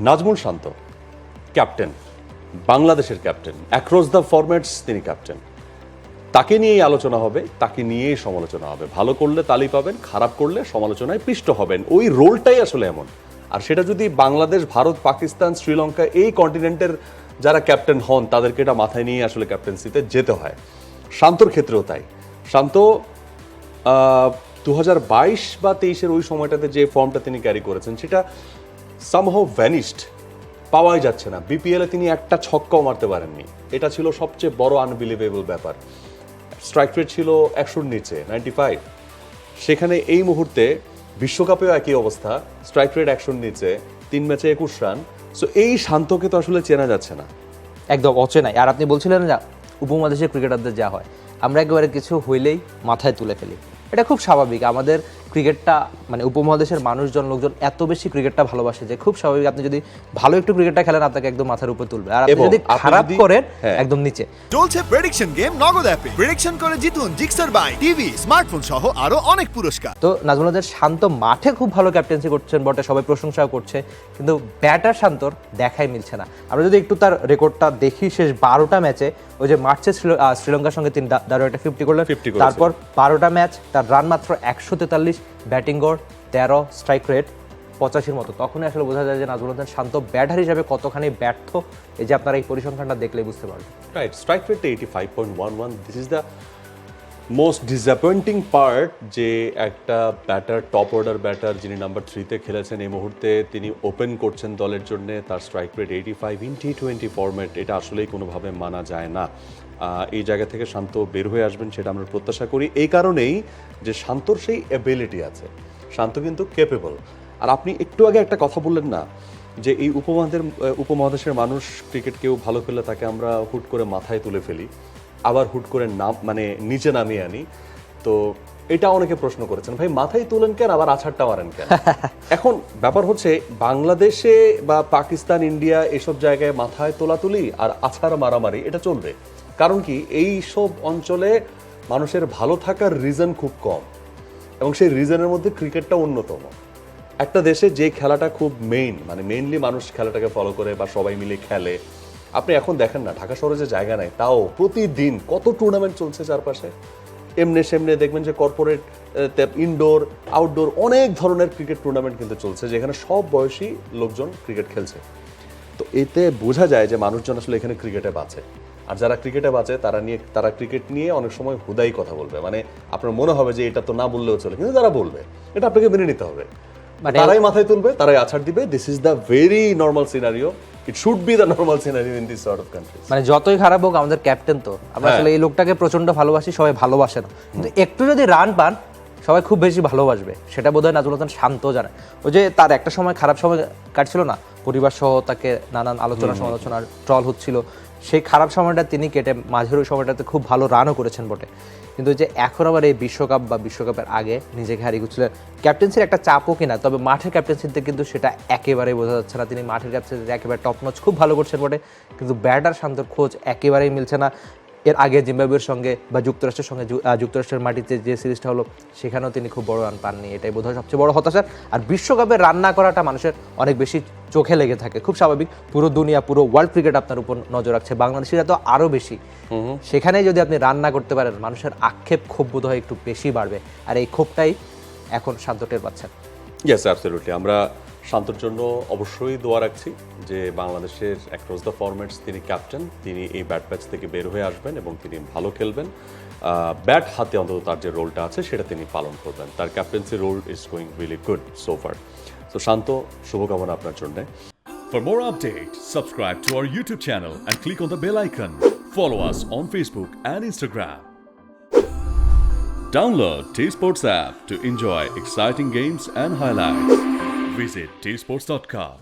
নাজমুল শান্ত captain, বাংলাদেশের captain, across the formats তিনি captain. তাকে নিয়েই আলোচনা হবে, তাকে নিয়েই সমালোচনা হবে। ভালো করলে তালি পাবেন, খারাপ করলে সমালোচনায় পিষ্ট হবেন। ওই রোলটাই আসলে এমন। আর সেটা যদি বাংলাদেশ, ভারত, পাকিস্তান, শ্রীলঙ্কা এই কন্টিনেন্টের যারা ক্যাপ্টেন হন তাদেরকে এটা মাথায় নিয়ে আসলে ক্যাপ্টেন্সিতে যেতে হয়। শান্তর ক্ষেত্রেও তাই। শান্ত 2022 বা 23-এর ওই সময়টাতে যে ফর্মটা তিনি ক্যারি করেছেন সেটা সামহাউ ভ্যানিশড, পাওয়াই যাচ্ছে না। বিপিএলে তিনি একটা ছক্কাও মারতে পারেননি, এটা ছিল সবচেয়ে বড় আনবিলিভেবল ব্যাপার। স্ট্রাইক রেট ছিল 100-র নিচে, 95। সেখানে এই মুহূর্তে বিশ্বকাপেও একই অবস্থা, স্ট্রাইক রেট 100-র নিচে, 3 ম্যাচে 21 রান। সো এই শান্তকে তো আসলে চেনা যাচ্ছে না, একদম অচেনাই। আর আপনি বলছিলেন না উপমহাদেশের ক্রিকেটারদের যা হয়, আমরা একেবারে কিছু হইলেই মাথায় তুলে ফেলি। এটা খুব স্বাভাবিক। আমাদের ক্রিকেটটা মানে উপমহাদেশের মানুষজন, লোকজন এত বেশি ক্রিকেটটা ভালোবাসে যে খুব স্বাভাবিক আপনি যদি ভালো একটু ক্রিকেটটা খেলেন আপনাকে একদম মাথার উপর তুলবে, আর আপনি যদি খারাপ করেন একদম নিচে। চলছে প্রেডিকশন গেম নগদ অ্যাপে। প্রেডিকশন করে জিতুন জিক্সার বাই টিভি, স্মার্টফোন সহ আরো অনেক পুরস্কার। তো নাজমুল শান্ত মাঠে খুব ভালো ক্যাপ্টেন্সি করছেন বটে, সবাই প্রশংসাও করছে, কিন্তু ব্যাটার শান্তর দেখাই মিলছে না। আমরা যদি একটু তার রেকর্ডটা দেখি, শেষ 12টা ম্যাচে ওই যে মার্চে শ্রীলঙ্কার সঙ্গে তিনি দারুণ একটা 50 করলেন, তারপর 12টা ম্যাচ তার রান মাত্র 143, ব্যাটিং গড় 13, স্ট্রাইক রেট 85-র মতো। তখনই আসলে বোঝা যায় যে নাজমুল শান্ত ব্যাটার হিসাবে কতখানি ব্যর্থ। এই যে আপনারা এই পরিসংখ্যানটা দেখলেই বুঝতে পারবেন। Right, strike rate 85.11। This is the most disappointing part, যে একটা ব্যাটার, টপ অর্ডার ব্যাটার যিনি নাম্বার 3-তে খেলেছেন, এই মুহূর্তে তিনি ওপেন করছেন দলের জন্য, তার strike rate 85 in T20 format. এটা আসলেই কোনোভাবে মানা যায় না। এই জায়গা থেকে শান্ত বের হয়ে আসবেন সেটা আমরা প্রত্যাশা করি, এই কারণেই যে শান্তর সেই অ্যাবিলিটি আছে, শান্ত কিন্তু কেপেবল। আর আপনি একটু আগে একটা কথা বললেন না যে এই উপমহাদেশের মানুষ ক্রিকেট কেউ ভালো খেললে তাকে আমরা হুট করে মাথায় তুলে ফেলি, আবার হুট করে মানে নিচে নামিয়ে আনি। তো এটা অনেকে প্রশ্ন করেছেন, ভাই মাথায় তুলেন কেন, আবার আছাড়টা মারেন কেন? এখন ব্যাপার হচ্ছে বাংলাদেশে বা পাকিস্তান, ইন্ডিয়া এসব জায়গায় মাথায় তোলাতুলি আর আছাড় মারামারি এটা চলবে। কারণ কি, এই সব অঞ্চলে মানুষের ভালো থাকার রিজন খুব কম, এবং সেই রিজনের মধ্যে ক্রিকেটটা অন্যতম। একটা দেশে যে খেলাটা খুব মানে মেইনলি মানুষ খেলাটাকে ফলো করে বা সবাই মিলে খেলে, আপনি এখন দেখেন না ঢাকা শহরে যে জায়গা নাই, তাও প্রতিদিন কত টুর্নামেন্ট চলছে চারপাশে। এমনি সেমনি দেখবেন যে কর্পোরেট, ইনডোর, আউটডোর অনেক ধরনের ক্রিকেট টুর্নামেন্ট কিন্তু চলছে, যেখানে সব বয়সী লোকজন ক্রিকেট খেলছে। তো এতে বোঝা যায় যে মানুষজন আসলে এখানে ক্রিকেটে বাঁচে। আর যারা ক্রিকেটে বাঁচে তারা ক্রিকেট নিয়ে অনেক সময় হুদাই কথা বলবে, মানে আপনার মনে হবে যে এটা তো না বললেও চলে, কিন্তু তারা বলবে, এটা আপনাকে মেনে নিতে হবে। তারাই মাথায় তুলবে, তারাই আছাড় দিবে। This is the very normal scenario. It should be the normal scenario in this sort of countries. মানে যতই খারাপ হোক আমাদের ক্যাপ্টেন তো, আমরা আসলে এই লোকটাকে প্রচন্ড ভালোবাসি, সবাই ভালোবাসে না, কিন্তু একটু যদি রান পান সবাই খুব বেশি ভালোবাসবে। সেটা বোধহয় নাজমুল শান্ত জানে। ওই যে তার একটা সময় খারাপ সময় কাটছিল না, পরিবার সহ তাকে নানান আলোচনা সমালোচনা ট্রল হচ্ছিল, সেই খারাপ সময়টা তিনি কেটে মাঝের ওই সময়টাতে খুব ভালো রানও করেছেন বটে। কিন্তু যে এখন আবার এই বিশ্বকাপ বা বিশ্বকাপের আগে নিজেকে হারিয়ে গুছিলেন, ক্যাপ্টেন্সির একটা চাপও কিনা, তবে মাঠের ক্যাপ্টেন্সিতে কিন্তু সেটা একেবারেই বোঝা যাচ্ছে না। তিনি মাঠের ক্যাপ্টেন্সিতে একেবারে টপ নচ খুব ভালো করছেন বটে, কিন্তু ব্যাটার শান্তর খোঁজ একেবারেই মিলছে না। এর আগে জিম্বাবুয়ের সঙ্গে বা যুক্তরাষ্ট্রের সঙ্গে, যুক্তরাষ্ট্রের মাটিতে যে সিরিজটা হলো সেখানেও তিনি খুব বড় রান পাননি, এটাই বোধহয় সবচেয়ে বড় হতাশার। আর বিশ্বকাপে রান না করাটা মানুষের অনেক বেশি চোখে লেগে থাকে, খুব স্বাভাবিক। পুরো দুনিয়া, পুরো ওয়ার্ল্ড ক্রিকেট আপনার উপর নজর রাখছে, বাংলাদেশিরা তো আরও বেশি। সেখানে যদি আপনি রান না করতে পারেন, মানুষের আক্ষেপ, ক্ষোভ বোধহয় একটু বেশি বাড়বে, আর এই ক্ষোভটাই এখন শান্ত টের পাচ্ছেন। Yes, absolutely. আমরা শান্তর জন্য অবশ্যই দোয়া রাখছি যে বাংলাদেশের অ্যাক্রস দ্য ফরম্যাটস তিনি ক্যাপ্টেন, তিনি এই ব্যাট প্যাচ থেকে বের হয়ে আসবেন এবং তিনি ভালো খেলবেন। ব্যাট হাতে অন্তত তার যে রোলটা আছে সেটা তিনি পালন করবেন। তার captaincy role is going really good so far. তো শান্ত, শুভকামনা আপনার জন্য। For more updates, subscribe to our YouTube channel and click on the bell icon. Follow us on Facebook and Instagram. Download T-Sports app to enjoy exciting games and highlights. Visit tsports.com.